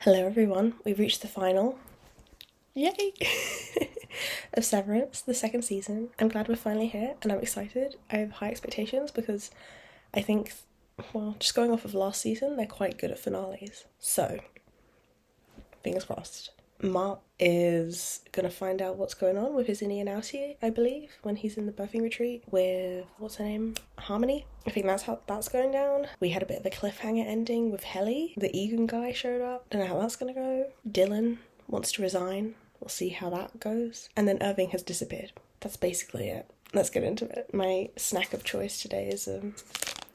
Hello everyone, we've reached the final, yay, of Severance, the second season. I'm glad we're finally here and I'm excited. I have high expectations because I think, well, just going off of last season, they're quite good at finales. So, fingers crossed. Mark is going to find out what's going on with his innie and outie, I believe, when he's in the birthing retreat with, what's her name, Harmony. I think that's how that's going down. We had a bit of a cliffhanger ending with Helly. The Egan guy showed up. Don't know how that's going to go. Dylan wants to resign. We'll see how that goes. And then Irving has disappeared. That's basically it. Let's get into it. My snack of choice today is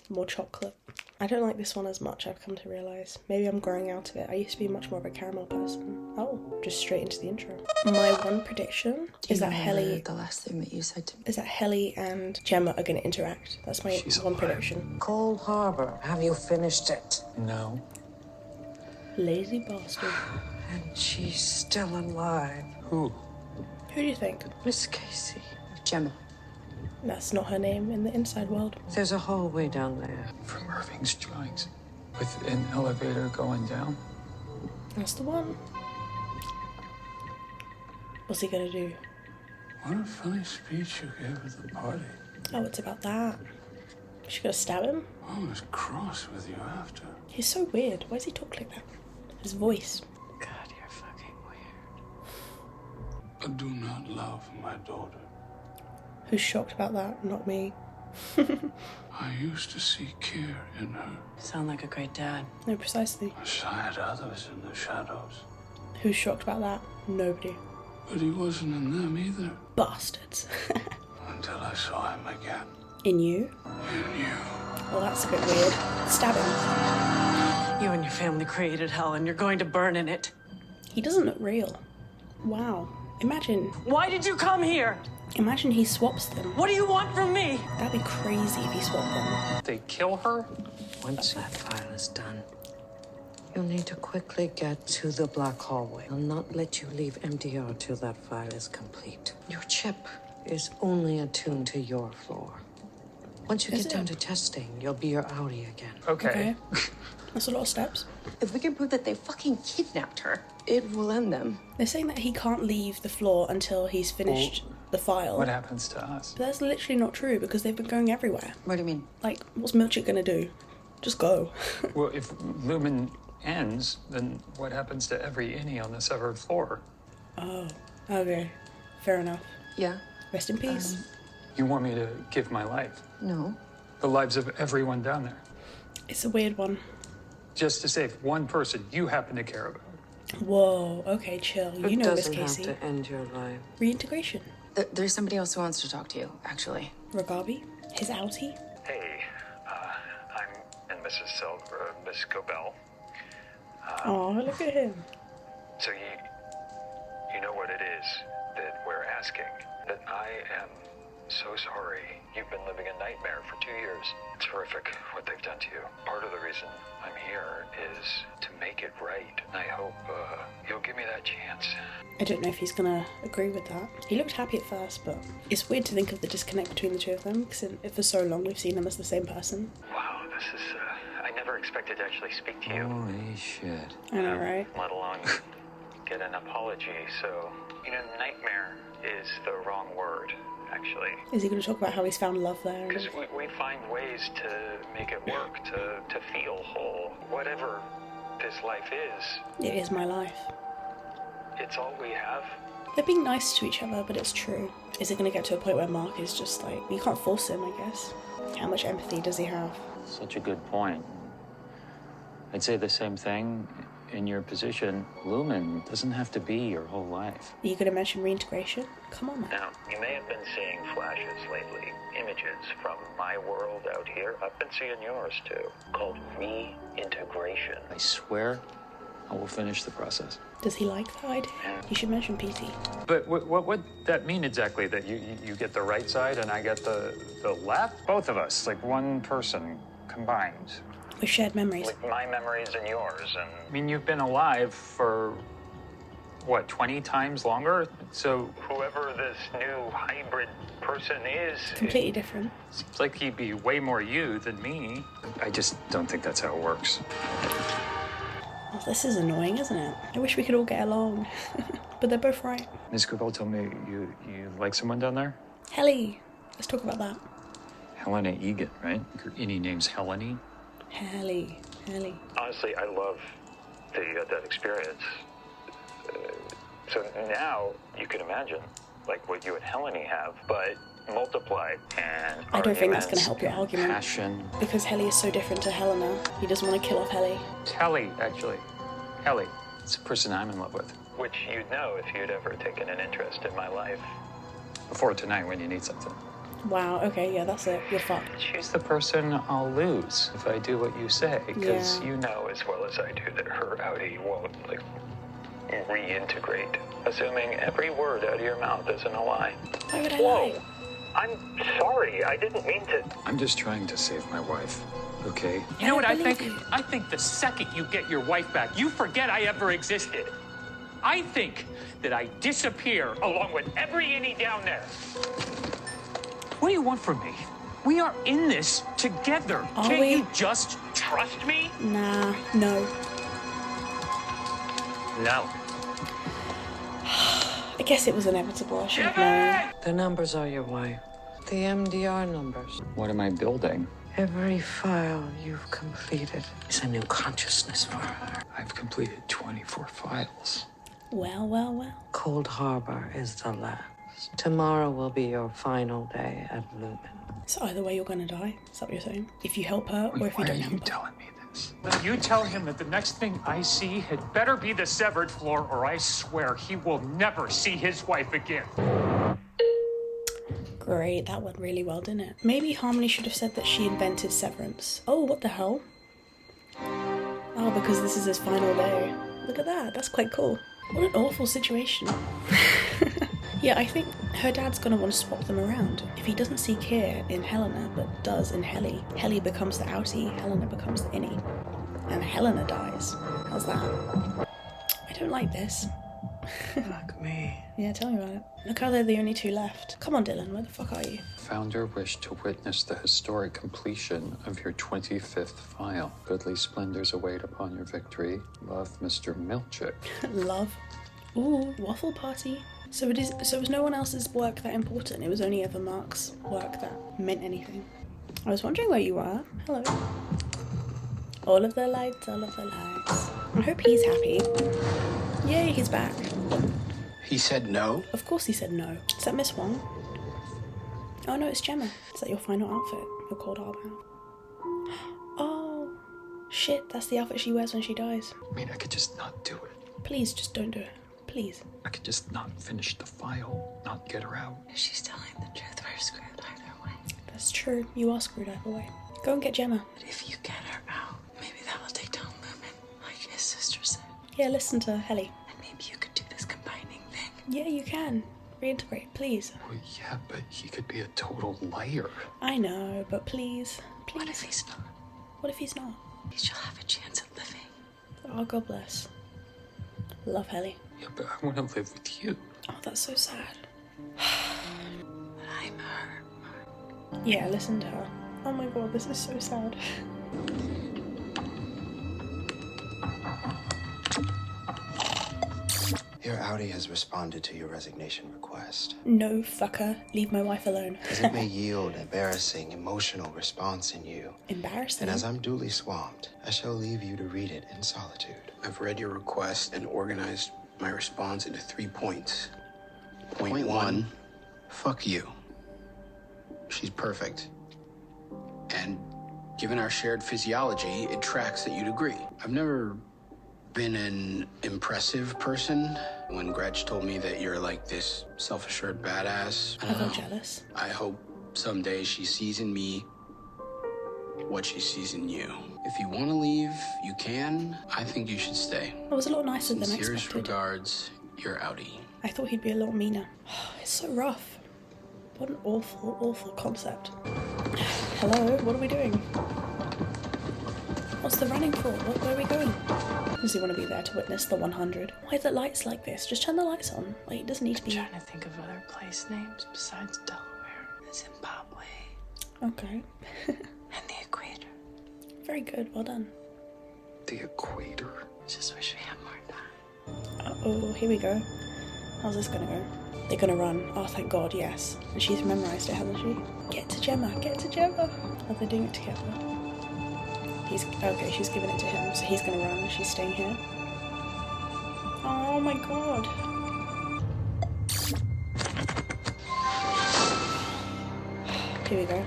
more chocolate. I don't like this one as much, I've come to realise. Maybe I'm growing out of it. I used to be much more of a caramel person. Oh, just straight into the intro. My one prediction is that Helly... The last thing that you said to me. Is that Helly and Gemma are going to interact. That's my one prediction. Cold Harbour. Have you finished it? No. Lazy bastard. And she's still alive. Who? Who do you think? Miss Casey. Gemma. That's not her name in the inside world. There's a hallway down there. From Irving's joints. With an elevator going down. That's the one. What's he gonna do? What a funny speech you gave at the party. Oh, it's about that. Is she gonna stab him? I was cross with you after. He's so weird. Why does he talk like that? His voice. God, you're fucking weird. I do not love my daughter. Who's shocked about that? Not me. I used to see care in her. Sound like a great dad. No, precisely. I shied others in the shadows. Who's shocked about that? Nobody. But he wasn't in them either. Bastards. Until I saw him again. In you? In you. Well, that's a bit weird. Stab him. You and your family created hell and you're going to burn in it. He doesn't look real. Wow. Imagine Why did you come here? he swaps them. What do you want from me? That'd be crazy if he swapped them. They kill her? Once that file is done, you'll need to quickly get to the black hallway. I'll not let you leave MDR till that file is complete. Your chip is only attuned to your floor. Once you Is get it? down to testing, you'll be your outie again. Okay. That's a lot of steps. If we can prove that they fucking kidnapped her. It will end them. They're saying that he can't leave the floor until he's finished the file. What happens to us? But that's literally not true because they've been going everywhere. What do you mean? Like, what's Milchik gonna do? Just go. Well, if Lumen ends, then what happens to every innie on the severed floor? Oh, okay. Fair enough. Yeah? Rest in peace. You want me to give my life? No. The lives of everyone down there? It's a weird one. Just to save one person you happen to care about. Whoa, okay, chill. You It know Miss doesn't Casey. have to end your life. Reintegration. There's somebody else who wants to talk to you, actually. Ragabi? His outie? Hey, I'm and Miss Cobell. Oh, look at him. So you know what it is that we're asking. That I am so sorry. You've been living a nightmare for 2 years. It's horrific what they've done to you. Part of the reason I'm here is to make it right. I hope you'll give me that chance. I don't know if he's gonna agree with that. He looked happy at first, but it's weird to think of the disconnect between the two of them because for so long we've seen them as the same person. Wow, this is. I never expected to actually speak to you. Holy shit. I know, right? Let alone get an apology. So, nightmare is the wrong word, actually. Is he gonna talk about how he's found love there? Because we find ways to make it work, to feel whole. Whatever this life is, It is my life. it's all we have. They're being nice to each other, but it's true. Is it gonna get to a point where Mark is just like, you can't force him, I guess. How much empathy does he have? Such a good point. I'd say the same thing. In your position, Lumen doesn't have to be your whole life. Are you gonna mention reintegration? Come on, man. Now, you may have been seeing flashes lately, images from my world out here. I've been seeing yours too, called reintegration. I swear I will finish the process. Does he like that idea? You should mention PT. But what would that mean exactly? That you get the right side and I get the left? Both of us, like one person combined. With shared memories. With my memories and yours, and I mean, you've been alive for, what, 20 times longer? So whoever this new hybrid person is. Completely different. seems like he'd be way more you than me. I just don't think that's how it works. Oh, this is annoying, isn't it? I wish we could all get along. But they're both right. Ms. Kubel told me you like someone down there? Helly. Let's talk about that. Helena Egan, right? Your innie name's Helene? Helly. Honestly, I love that experience. So now you can imagine, like, what you and Helene have, but multiplied and I don't think that's going to help your and argument. passion. Because Helly is so different to Helena. He doesn't want to kill off Helly. It's Helly, actually. Helly. It's the person I'm in love with. which you'd know if you'd ever taken an interest in my life. Before tonight when you need something. Wow, okay, yeah, that's it. You're fucked. She's the person I'll lose if I do what you say. Because Yeah. you know as well as I do that her Audi won't, like, reintegrate. Assuming every word out of your mouth isn't a lie. Why would I Whoa! lie? I'm sorry. I didn't mean to. I'm just trying to save my wife, okay? You know what I believe think? you. I think the second you get your wife back, you forget I ever existed. I think that I disappear along with every innie down there. What do you want from me? We are in this together. Are Can't we? you just trust me? Nah, no. No. I guess it was inevitable. I should have known. The numbers are your wife. The MDR numbers. What am I building? Every file you've completed is a new consciousness for her. I've completed 24 files. Well, well, well. Cold Harbor is the last. Tomorrow will be your final day at Lumen. So either way, you're gonna die. Is that what you're saying? If you help her, or if you Why are don't you help her. telling me this? You tell him that the next thing I see had better be the severed floor, or I swear he will never see his wife again. Great, that went really well, didn't it? Maybe Harmony should have said that she invented Severance. Oh, what the hell? Oh, because this is his final day. Look at that, that's quite cool. What an awful situation. Yeah, I think her dad's gonna want to swap them around. If he doesn't see Keir in Helena, but does in Helly, Helly becomes the outie, Helena becomes the innie. And Helena dies. How's that? I don't like this. Fuck me. Yeah, tell me about it. Look how they're the only two left. Come on, Dylan, where the fuck are you? Founder wished to witness the historic completion of your 25th file. Goodly splendors await upon your victory. Love, Mr. Milchick. Love. Ooh, waffle party. So was no one else's work that important? It was only ever Mark's work that meant anything. I was wondering where you were. Hello. All of the lights, all of the lights. I hope he's happy. Yay, he's back. He said no? Of course he said no. Is that Miss Wong? Oh no, it's Gemma. Is that your final outfit? Your Cold Harbour outfit? Oh, shit, that's the outfit she wears when she dies. I mean, I could just not do it. Please, just don't do it. Please. I could just not finish the file, not get her out. If she's telling the truth, we're screwed either way. That's true. You are screwed either way. Go and get Gemma. But if you get her out, maybe that will take down Lumen, like his sister said. Yeah, listen to Helly. And maybe you could do this combining thing. Yeah, you can. Reintegrate, please. Well, yeah, but he could be a total liar. I know, but please. Please. What if he's not? What if he's not? She'll have a chance at living. Oh, God bless. Love Helly. Yeah, but I want to live with you. Oh, that's so sad. But I'm her. Yeah, listen to her. Oh my God, this is so sad. Your Audi has responded to your resignation request. No, fucker. Leave my wife alone. As it may yield embarrassing emotional response in you. Embarrassing. And as I'm duly swamped, I shall leave you to read it in solitude. I've read your request and organized my response into 3 points. Point one, fuck you. She's perfect. And given our shared physiology, it tracks that you'd agree. I've never been an impressive person. When Gretch told me that you're like this self-assured badass, I felt jealous. I hope someday she sees in me what she sees in you. If you want to leave, you can. I think you should stay. That was a lot nicer than Sincerest expected. regards, your Audi. I thought he'd be a lot meaner. It's so rough. What an awful, awful concept. Hello, what are we doing? What's the running for? Where are we going? Does he want to be there to witness the 100? Why are the lights like this? Just turn the lights on. Like, it doesn't need to be... Trying to think of other place names besides Delaware. Zimbabwe Okay. and the equator. Very good, well done. The equator? Just wish we had more time. Uh-oh, here we go. How's this gonna go? They're gonna run. Oh, thank God, yes. And she's memorised it, hasn't she? Get to Gemma, get to Gemma. Oh, they're doing it together. Okay, she's giving it to him, so he's gonna run and she's staying here. Oh my God. Here we go.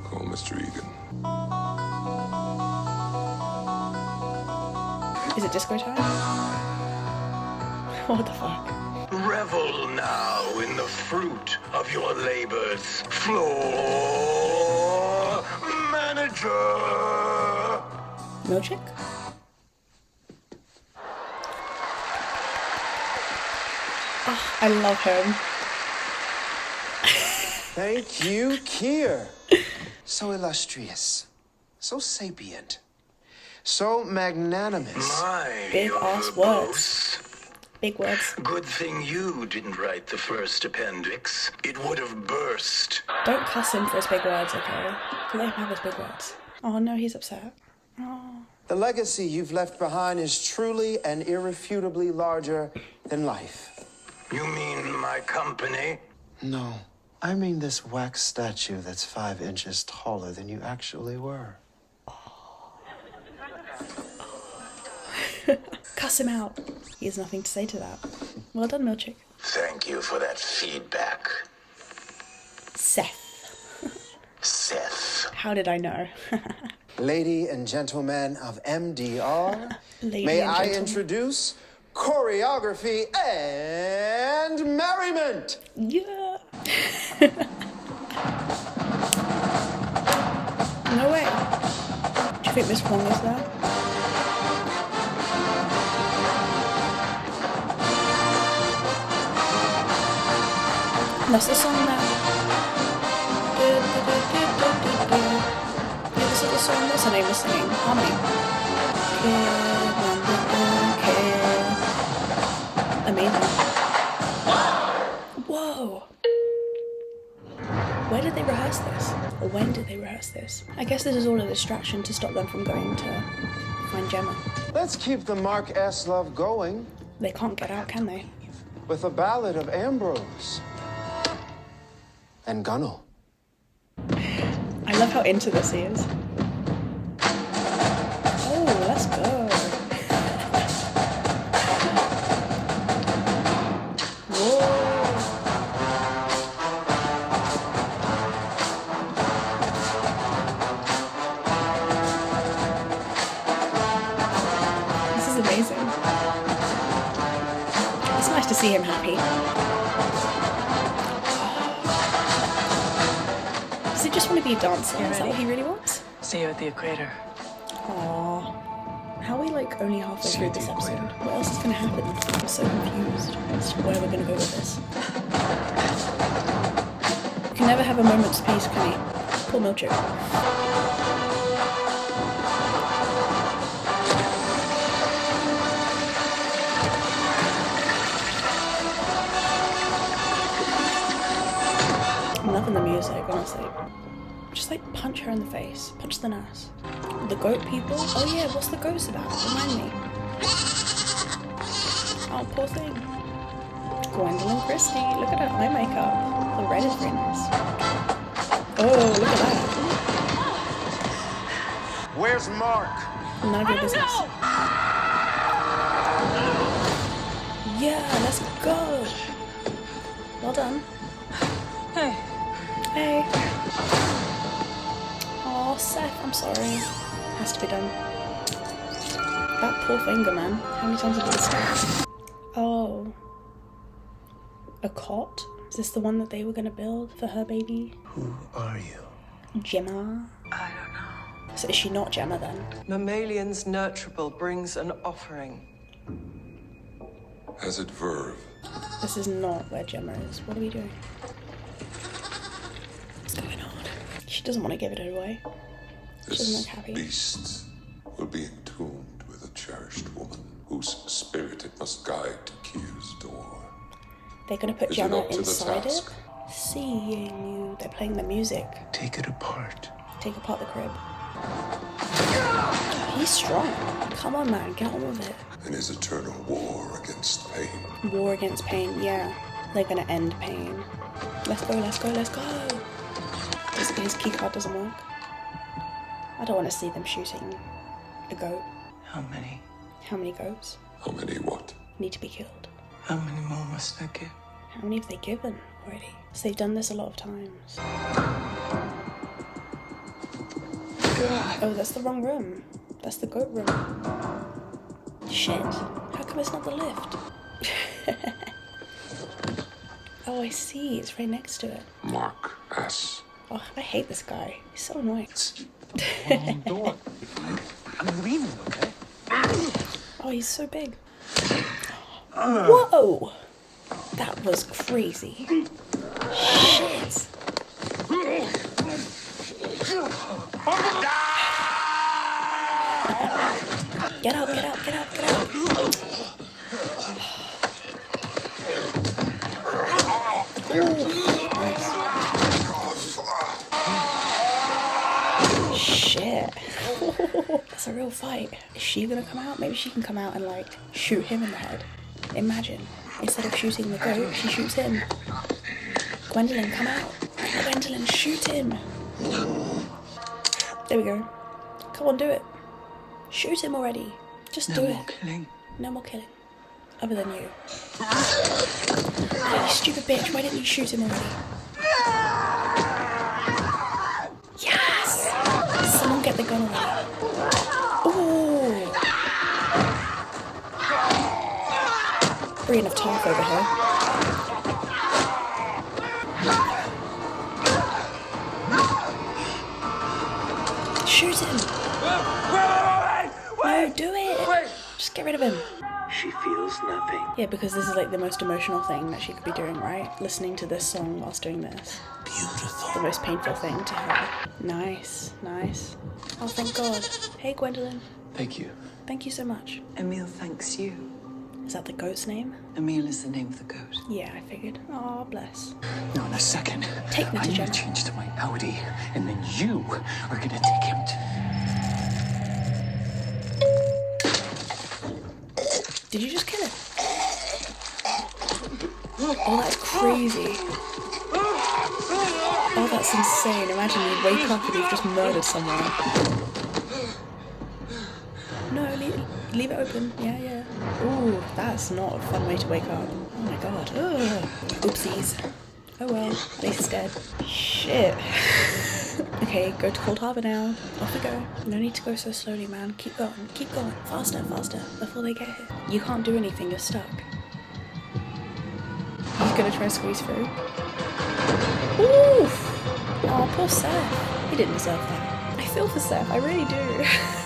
Call Mr. Egan. Is it disco time? What the fuck? Revel now in the fruit of your labors, floor manager. Milkshake? Oh, I love him. Thank you, Kier. So illustrious, so sapient, so magnanimous. My, Big ass words. Big words. Good thing you didn't write the first appendix. It would have burst. Don't cuss him for his big words, okay? Let him have his big words. Oh no, he's upset. Oh. The legacy you've left behind is truly and irrefutably larger than life. You mean my company? No, I mean this wax statue that's 5 inches taller than you actually were. Cuss him out. He has nothing to say to that. Well done, Milkshake. Thank you for that feedback. Seth. Seth. How did I know? Lady and gentlemen of MDR, Lady may and I gentlemen. introduce choreography and merriment. Yeah. No way. Do you think Miss Wong is there? That's the song that. Yeah, this is the song. What's her name was singing? Harmony. Amazing. Whoa. Where did they rehearse this? Or when did they rehearse this? I guess this is all a distraction to stop them from going to find Gemma. Let's keep the Mark S. love going They can't get out, can they? with a ballad of Ambrose and Gunnel. I love how into this he is. Oh, let's go. Whoa. This is amazing. It's nice to see him happy. Does he just want to be a dancer? Is that what he really wants? See you at the equator. Aww. How are we like only halfway through this episode? What else is going to happen? I'm so confused as to where we're going to go with this. You can never have a moment's peace, can you? Poor Milkshake. I'm loving the music, honestly. Just like punch her in the face. Punch the nurse. The goat people? Oh yeah, what's the ghost about? Remind me. Oh, poor thing. Gwendolyn Christie. Look at her eye makeup. The red is very nice. Oh, look at that. Where's Mark? None of your business. Yeah, let's go. Well done. Hey. Hey. Oh, Seth, I'm sorry. Has to be done. That poor finger, man. How many times have you seen? Oh. A cot? Is this the one that they were going to build for her baby? Who are you? Gemma? I don't know. So is she not Gemma then? Mammalian's nurturable brings an offering. Has it verve? This is not where Gemma is. What are we doing? What's going on? She doesn't want to give it away. She doesn't This look happy. beast will be entombed with a cherished woman whose spirit it must guide to Q's door. They're going to put Is it Gemma up to the inside it? task? Seeing you. They're playing the music. Take it apart. Take apart the crib. He's strong. Come on, man, get on with it. In his eternal war against pain. War against pain, yeah. They're gonna end pain. Let's go, let's go, let's go. His keycard doesn't work. I don't want to see them shooting a goat. How many? How many goats? How many what? Need to be killed. How many more must I give? How many have they given already? So they've done this a lot of times. Oh, that's the wrong room. That's the goat room. Shit. How come it's not the lift? Oh, I see. It's right next to it. Mark S. Oh, I hate this guy. He's so annoying. Wrong door. I'm leaving, okay? Oh, he's so big. Whoa! That was crazy. Shit. Get out, get out, get out, get out. Shit. That's a real fight. Is she gonna come out? Maybe she can come out and like shoot him in the head. Imagine. Instead of shooting the goat, she shoots him. Gwendolyn, come out. Gwendolyn, shoot him. There we go. Come on, do it. Shoot him already. Just do it. No more killing. No more killing. Other than you. Oh, you stupid bitch. Why didn't you shoot him already? Yes! Someone get the gun already. Ooh! Free enough talk over here. Shoot him! No, do it! Just get rid of him. She feels nothing. Yeah, because this is like the most emotional thing that she could be doing, right? Listening to this song whilst doing this. Beautiful. The most painful thing to her. Nice, nice. Oh, thank God. Hey, Gwendolyn. Thank you. Thank you so much. Emil thanks you. Is that the goat's name? Emil is the name of the goat. Yeah, I figured. Oh, bless. No, in a second. Take me to I'm Jen. gonna change to my Audi, and then you are gonna take him to... Did you just kill it? Oh, that's crazy. Oh, that's insane. Imagine you wake up and you've just murdered someone. No, leave it open. Yeah, yeah. Ooh, that's not a fun way to wake up. Oh my God. Ugh. Oopsies. Oh well, at least it's dead. Shit. Okay, go to Cold Harbour now. Off we go. No need to go so slowly, man. Keep going. Keep going. Faster, faster. Before they get here. You can't do anything. You're stuck. He's gonna try to squeeze through. Oof! Oh, poor Seth. He didn't deserve that. I feel for Seth. I really do.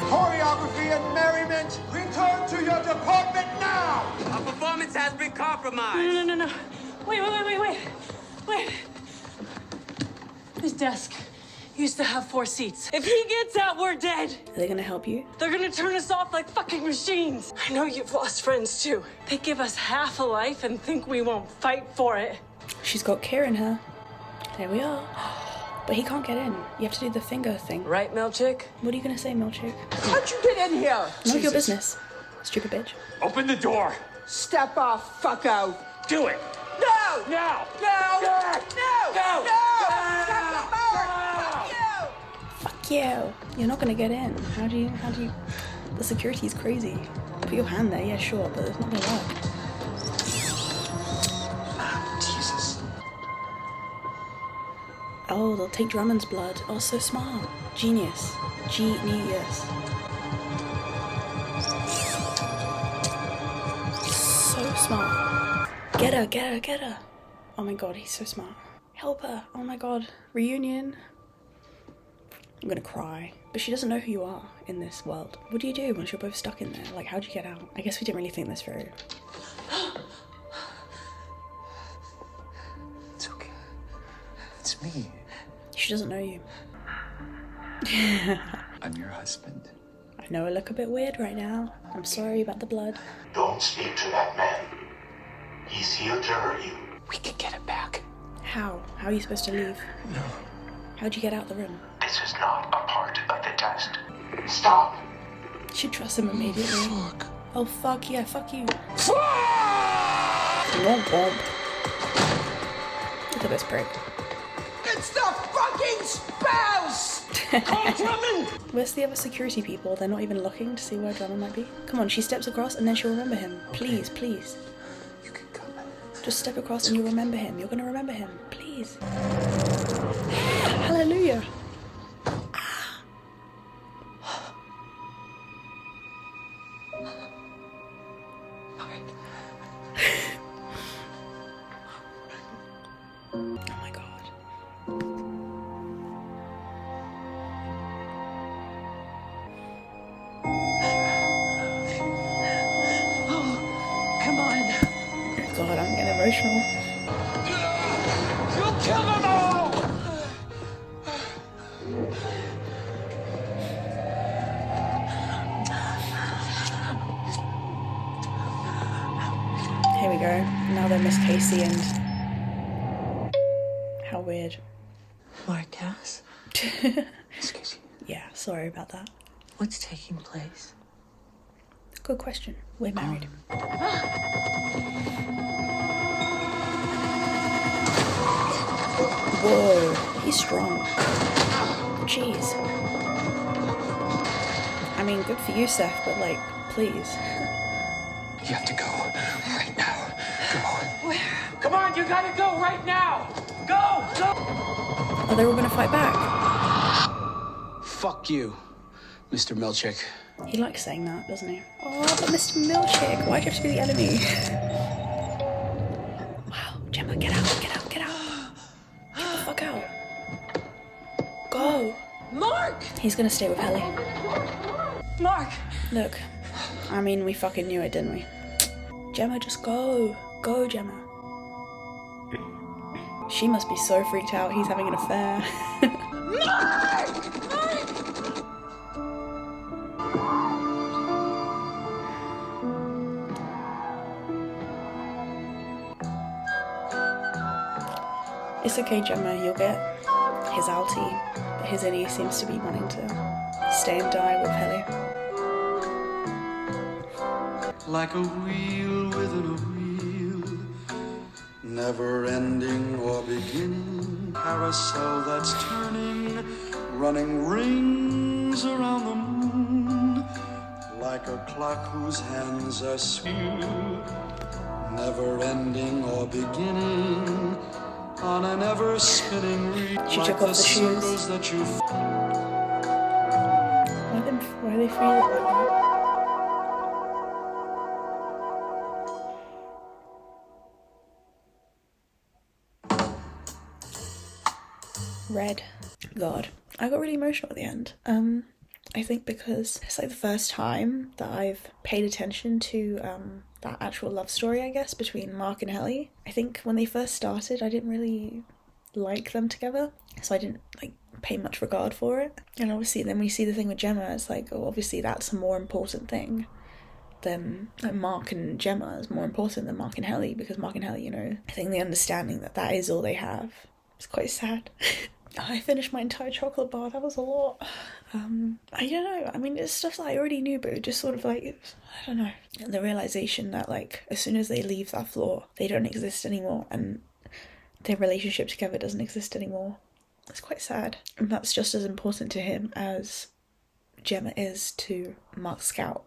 Choreography and merriment, return to your department now! Our performance has been compromised. No. Wait. This desk used to have 4 seats. If he gets out, we're dead. Are they gonna help you? They're gonna turn us off like fucking machines. I know you've lost friends too. They give us half a life and think we won't fight for it. She's got Kira in her. There we are. But he can't get in. You have to do the finger thing. Right, Milchick? What are you gonna say, Milchick? How'd you get in here? None of your business. Stupid bitch. Open the door. Step off, fuck out. Do it. No! Now. No! No! No! Fuck you. You're not gonna get in. How do you... The security's crazy. Put your hand there, yeah, sure, but it's not gonna work. Jesus. Oh, they'll take Drummond's blood. Oh, so smart. Genius. Genius. So smart. Get her. Oh my God, he's so smart. Help her. Oh my God. Reunion. I'm gonna cry. But she doesn't know who you are in this world. What do you do once you're both stuck in there? Like, how'd you get out? I guess we didn't really think this through. It's okay. It's me. She doesn't know you. I'm your husband. I know I look a bit weird right now. I'm sorry about the blood. Don't speak to that man. He's here to hurt you. We can get it back. How? How are you supposed to leave? No. How'd you get out the room? This is not a part of the test. Stop. She trusts him immediately. Fuck. Oh fuck, yeah, fuck you. Fuck! Womp womp. Look at this prick. It's the fucking spouse! Call Drummond! Where's the other security people? They're not even looking to see where Drummond might be. Come on, she steps across and then she'll remember him. Please, please. You can come. Just step across and you'll remember him. You're gonna remember him. Please. Hallelujah. Oh my god. Oh, come on. God, I'm getting emotional. You'll kill them all! Here we go. Now they're Miss Casey and... How weird. Marcus? Excuse you. Yeah, sorry about that. What's taking place? Good question. We're married. Whoa, he's strong. Jeez. I mean, good for you, Seth, but like, please. You have to go right now. Go. Where? Come on, you gotta go right now! Go! Go! Are they all gonna fight back? Fuck you, Mr. Milchick. He likes saying that, doesn't he? Oh, but Mr. Milkshake, why'd you have to be the enemy? Wow, Gemma, get out, get out, get out. Get the fuck out. Go. Mark! He's gonna stay with Helly. Mark! Look, I mean, we fucking knew it, didn't we? Gemma, just go. Go, Gemma. She must be so freaked out he's having an affair. Mark! Mark! It's okay, Gemma, you'll get his outie, but his innie seems to be wanting to stay and die with Helly. Like a wheel within a wheel, never ending or beginning, carousel that's turning, running rings around the moon, like a clock whose hands are skew, never ending or beginning, on an ever spinning reel. She like took off the shoes. circles that you Why are they feeling like that? Red. God. I got really emotional at the end. I think because it's like the first time that I've paid attention to that actual love story, I guess, between Mark and Helly. I think when they first started, I didn't really like them together, so I didn't like pay much regard for it. And obviously then we see the thing with Gemma, it's like, oh, obviously that's a more important thing than like Mark and Gemma is more important than Mark and Helly, because Mark and Helly, you know, I think the understanding that that is all they have is quite sad. I finished my entire chocolate bar, that was a lot. I don't know, I mean, it's stuff that I already knew, but it just sort of like, I don't know, the realisation that like, as soon as they leave that floor, they don't exist anymore, and their relationship together doesn't exist anymore. It's quite sad. And that's just as important to him as Gemma is to Mark Scout.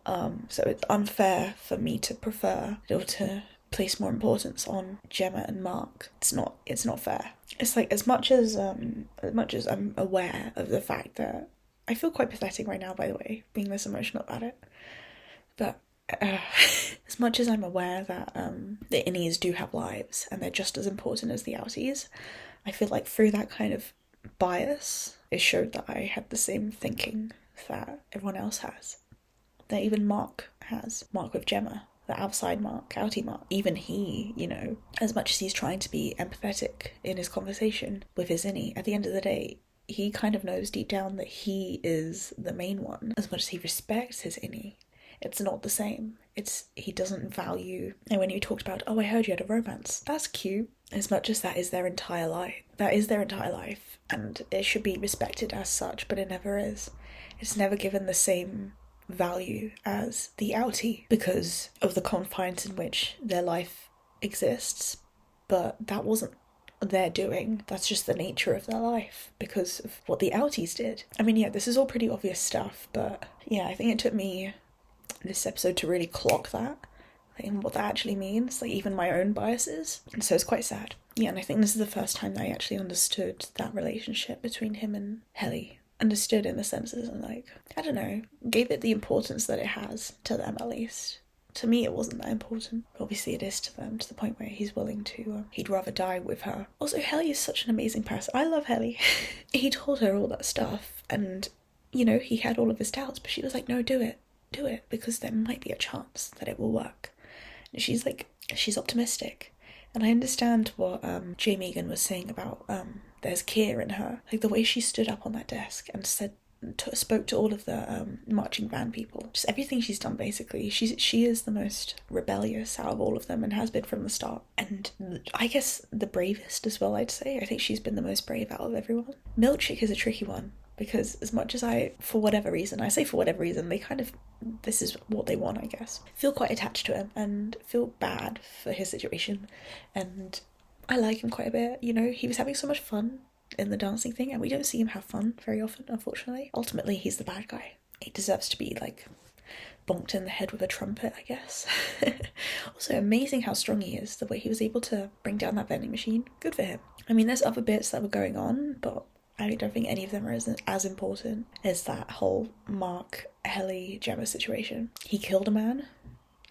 So it's unfair for me to prefer or to place more importance on Gemma and Mark. It's not fair. It's like as much as I'm aware of the fact that I feel quite pathetic right now, by the way, being this emotional about it. But as much as I'm aware that the innies do have lives and they're just as important as the outies, I feel like through that kind of bias, it showed that I had the same thinking that everyone else has. That even Mark has. Mark with Gemma. The outside Mark, outie Mark. Even he, you know, as much as he's trying to be empathetic in his conversation with his innie, at the end of the day, he kind of knows deep down that he is the main one. As much as he respects his innie, it's not the same. He doesn't value... And when you talked about, oh, I heard you had a romance, that's cute. As much as that is their entire life. That is their entire life. And it should be respected as such, but it never is. It's never given the same value as the outie because of the confines in which their life exists, but that wasn't their doing. That's just the nature of their life because of what the outies did. I mean, yeah, this is all pretty obvious stuff, but yeah, I think it took me this episode to really clock that and what that actually means, like even my own biases. And so it's quite sad. Yeah, and I think this is the first time that I actually understood that relationship between him and Helly. Understood in the senses and, like, I don't know, gave it the importance that it has, to them at least. To me, it wasn't that important. Obviously, it is to them, to the point where he's willing to, he'd rather die with her. Also, Helly is such an amazing person. I love Helly. He told her all that stuff, and, you know, he had all of his doubts, but she was like, no, do it, because there might be a chance that it will work. And she's like, she's optimistic. And I understand what J. Megan was saying about there's Keir in her. Like, the way she stood up on that desk and spoke to all of the marching band people. Just everything she's done, basically. She is the most rebellious out of all of them and has been from the start. And I guess the bravest as well, I'd say. I think she's been the most brave out of everyone. Milkshake is a tricky one. Because as much as for whatever reason, they kind of, this is what they want, I guess, feel quite attached to him and feel bad for his situation. And I like him quite a bit, you know, he was having so much fun in the dancing thing, and we don't see him have fun very often, unfortunately. Ultimately, he's the bad guy. He deserves to be, like, bonked in the head with a trumpet, I guess. Also, amazing how strong he is, the way he was able to bring down that vending machine. Good for him. I mean, there's other bits that were going on, but I don't think any of them are as important as that whole Mark, Helly, Gemma situation. He killed a man,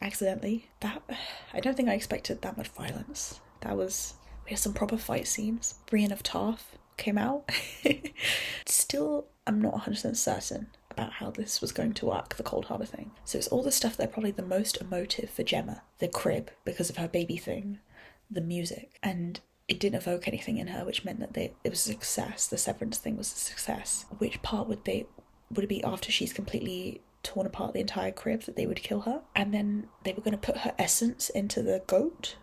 accidentally. I don't think I expected that much violence. We had some proper fight scenes. Brienne of Tarth came out. Still, I'm not 100% certain about how this was going to work, the Cold Harbour thing. So it's all the stuff that are probably the most emotive for Gemma. The crib, because of her baby thing. The music. And it didn't evoke anything in her, which meant that it was a success. The Severance thing was a success. Which part would it be after she's completely torn apart the entire crib that they would kill her? And then they were going to put her essence into the goat?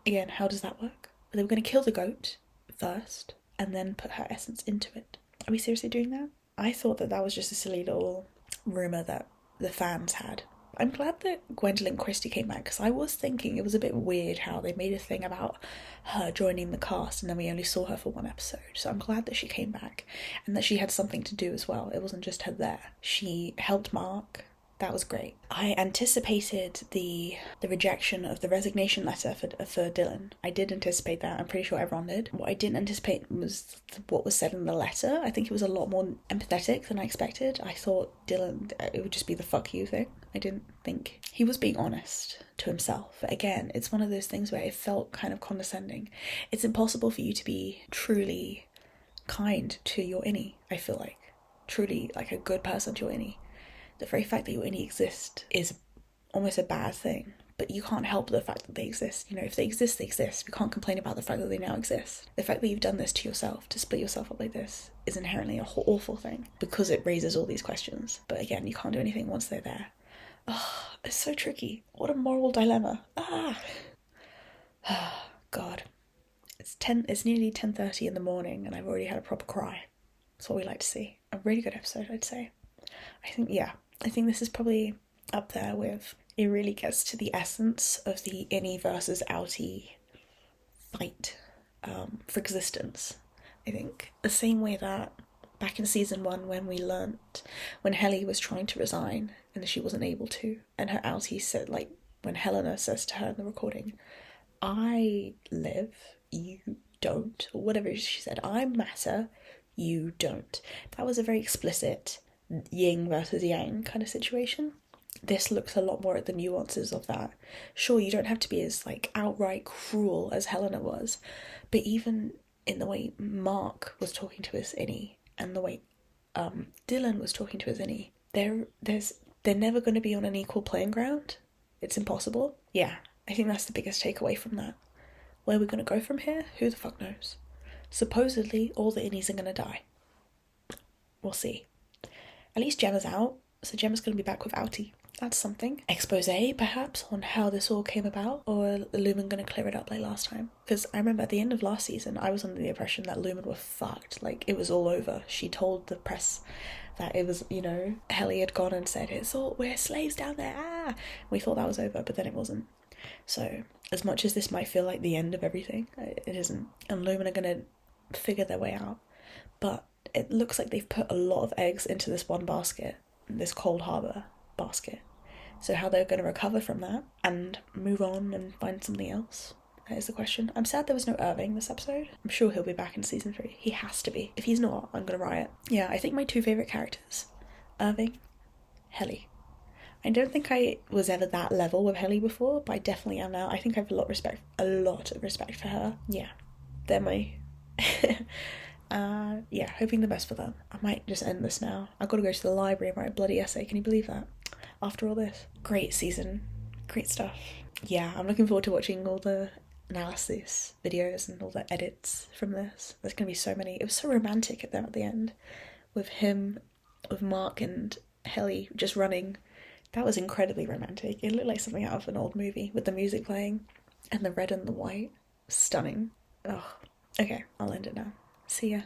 Again, how does that work? They were going to kill the goat first and then put her essence into it. Are we seriously doing that? I thought that was just a silly little rumour that the fans had. I'm glad that Gwendolyn Christie came back, because I was thinking it was a bit weird how they made a thing about her joining the cast and then we only saw her for one episode. So I'm glad that she came back and that she had something to do as well. It wasn't just her there. She helped Mark. That was great. I anticipated the rejection of the resignation letter for Dylan. I did anticipate that. I'm pretty sure everyone did. What I didn't anticipate was what was said in the letter. I think it was a lot more empathetic than I expected. I thought Dylan, it would just be the fuck you thing. I didn't think he was being honest to himself. But again, it's one of those things where it felt kind of condescending. It's impossible for you to be truly kind to your innie, I feel like. Truly, like, a good person to your innie. The very fact that your innie exist is almost a bad thing, but you can't help the fact that they exist. You know, if they exist, they exist. You can't complain about the fact that they now exist. The fact that you've done this to yourself, to split yourself up like this, is inherently an awful thing because it raises all these questions. But again, you can't do anything once they're there. Oh, it's so tricky. What a moral dilemma. God. It's nearly 10:30 in the morning and I've already had a proper cry. That's what we like to see. A really good episode, I'd say. I think this is probably up there with, it really gets to the essence of the innie versus outie fight for existence. I think the same way that back in season 1 when Helly was trying to resign and she wasn't able to, and her outie said, like, when Helena says to her in the recording, I live, you don't, or whatever she said, I matter, you don't. That was a very explicit yin versus yang kind of situation. This looks a lot more at the nuances of that. Sure, you don't have to be as, like, outright cruel as Helena was, but even in the way Mark was talking to his innie and the way Dylan was talking to his innie, they're never going to be on an equal playing ground. It's impossible. Yeah, I think that's the biggest takeaway from that. Where we're going to go from here, who the fuck knows? Supposedly, all the innies are going to die. We'll see. At least Gemma's out, so Gemma's going to be back with Outie. That's something. Expose, perhaps, on how this all came about, or Lumen gonna clear it up like last time? Because I remember at the end of last season, I was under the impression that Lumen were fucked. Like, it was all over. She told the press that it was, you know, Helly had gone and said, we're slaves down there, ah! We thought that was over, but then it wasn't. So, as much as this might feel like the end of everything, it isn't. And Lumen are gonna figure their way out. But it looks like they've put a lot of eggs into this one basket, this Cold Harbour basket. So how they're going to recover from that and move on and find something else, that is the question. I'm sad there was no Irving this episode. I'm sure he'll be back in season 3. He has to be. If he's not, I'm going to riot. Yeah, I think my 2 favourite characters, Irving, Helly. I don't think I was ever that level with Helly before, but I definitely am now. I think I have a lot of respect for her. Yeah, they're my... yeah, hoping the best for them. I might just end this now. I've got to go to the library and write a bloody essay. Can you believe that? After all this. Great season. Great stuff. Yeah, I'm looking forward to watching all the analysis videos and all the edits from this. There's going to be so many. It was so romantic at the end. With him, with Mark and Helly just running. That was incredibly romantic. It looked like something out of an old movie with the music playing. And the red and the white. Stunning. Oh, okay, I'll end it now. See ya.